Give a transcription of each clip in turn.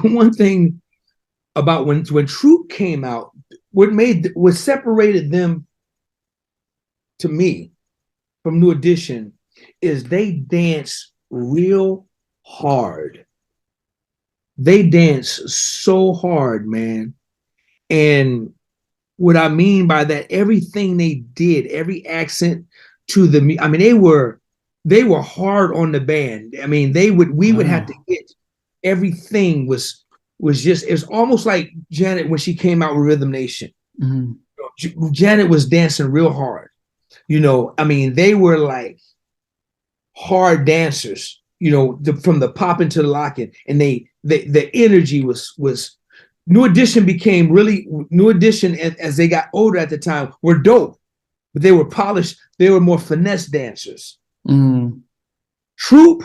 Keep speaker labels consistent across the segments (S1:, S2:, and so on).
S1: one thing about when Troop came out, what separated them to me from New Edition is they dance real hard. They dance so hard, man. And what I mean by that, everything they did, every accent to the, I mean, they were hard on the band. I mean, we would have to hit everything was just, it's almost like Janet when she came out with Rhythm Nation. Janet was dancing real hard. I mean, they were like hard dancers, from the popping to the locking, and the energy was New Edition became really New Edition as they got older at the time were dope, but they were polished. They were more finesse dancers. Troop,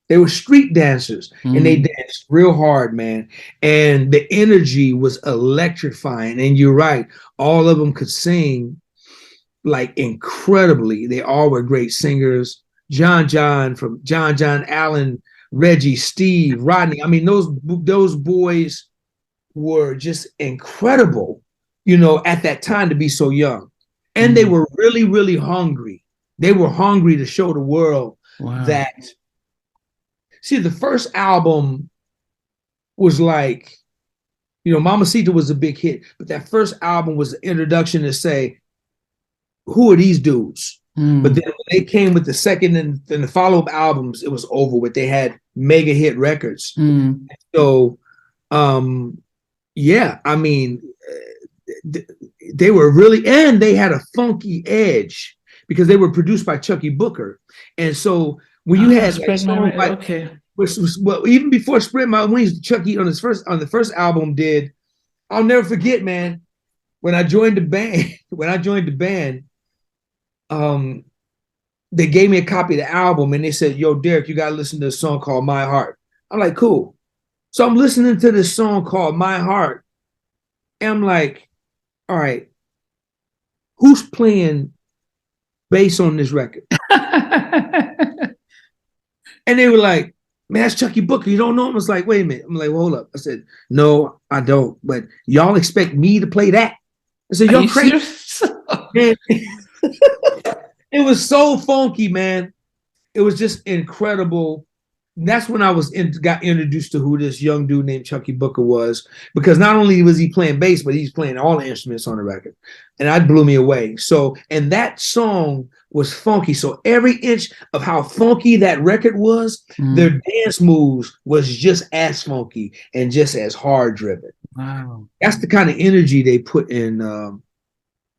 S1: they were street dancers, and they danced real hard, man. And the energy was electrifying. And you're right, all of them could sing like incredibly. They all were great singers. John Allen, Reggie, Steve, Rodney. I mean, those boys were just incredible, at that time to be so young. And they were really, really hungry. They were hungry to show the world that. See, the first album was like, Mamacita was a big hit, but that first album was the introduction to say, who are these dudes? But then when they came with the second and the follow-up albums, it was over with. They had mega hit records. So, yeah, I mean, they were really, and they had a funky edge because they were produced by Chucky Booker. And so when you had well, even before Spread My Wings, Chucky on the first album did, I'll never forget, man, when I joined the band, they gave me a copy of the album and they said, yo, Derek, you gotta listen to a song called My Heart. I'm like, cool. So I'm listening to this song called My Heart. And I'm like, all right, who's playing bass on this record? And they were like, man, that's Chucky Booker. You don't know him? I was like, wait a minute. I'm like, well, hold up. I said, no, I don't. But y'all expect me to play that? I said, y'all crazy. Man, it was so funky, man. It was just incredible. And that's when I got introduced to who this young dude named Chucky Booker was, because not only was he playing bass, but he's playing all the instruments on the record. And that blew me away. So, and that song was funky. So every inch of how funky that record was, their dance moves was just as funky and just as hard driven.
S2: Wow.
S1: That's the kind of energy they put in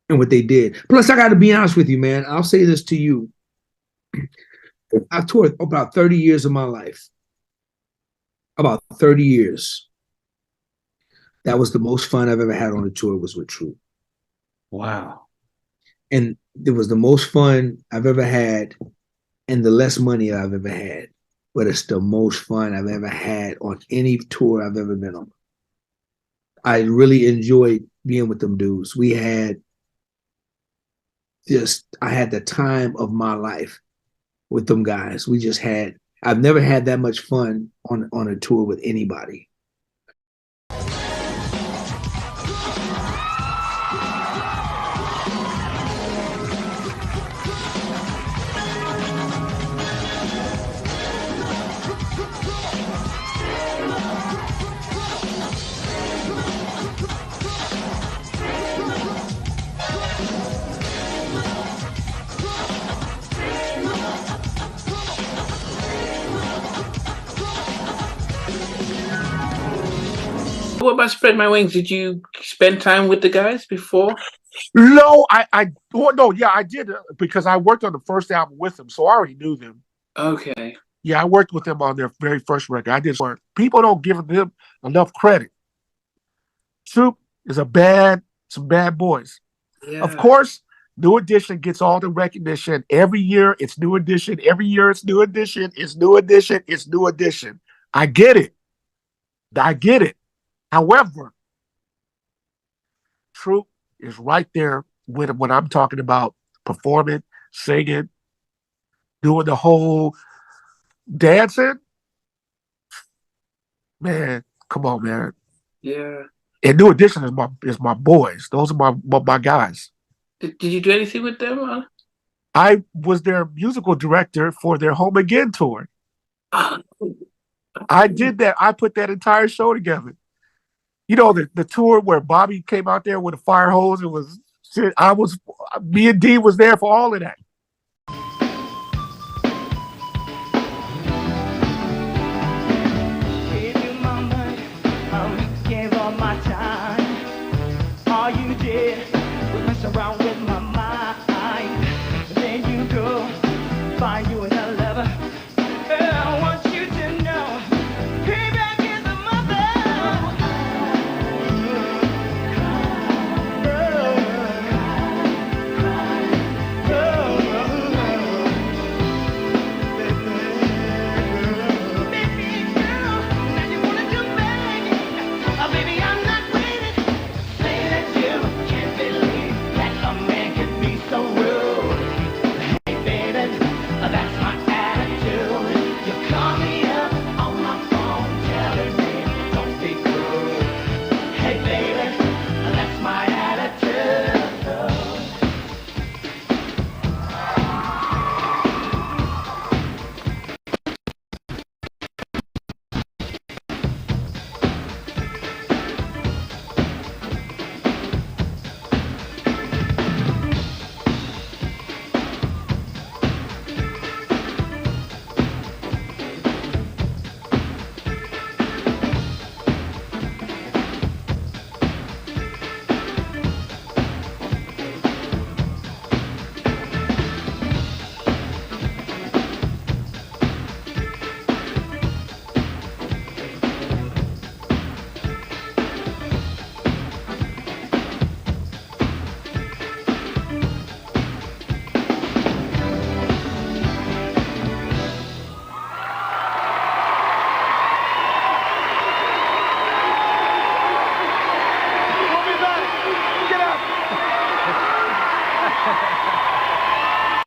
S1: what they did. Plus, I got to be honest with you, man. I'll say this to you. I toured about 30 years of my life. About 30 years. That was the most fun I've ever had on a tour was with Troop.
S2: Wow.
S1: And it was the most fun I've ever had and the less money I've ever had. But it's the most fun I've ever had on any tour I've ever been on. I really enjoyed being with them dudes. I had the time of my life with them guys. I've never had that much fun on a tour with anybody.
S2: What about Spread My Wings? Did you spend time with the guys before?
S3: No, I did because I worked on the first album with them, so I already knew them.
S2: Okay.
S3: Yeah, I worked with them on their very first record. I did. People don't give them enough credit. Troop is some bad boys. Yeah. Of course, New Edition gets all the recognition. Every year it's New Edition. Every year it's New Edition. It's New Edition. It's New Edition. I get it. However, Troop is right there with him when I'm talking about performing, singing, doing the whole dancing. Man, Come on, man.
S2: Yeah.
S3: And New Edition is my boys. Those are my guys.
S2: Did you do anything with them?
S3: I was their musical director for their Home Again tour.
S2: Oh,
S3: I did that. I put that entire show together. You know, the tour where Bobby came out there with a fire hose. It was shit. Me and D was there for all of that.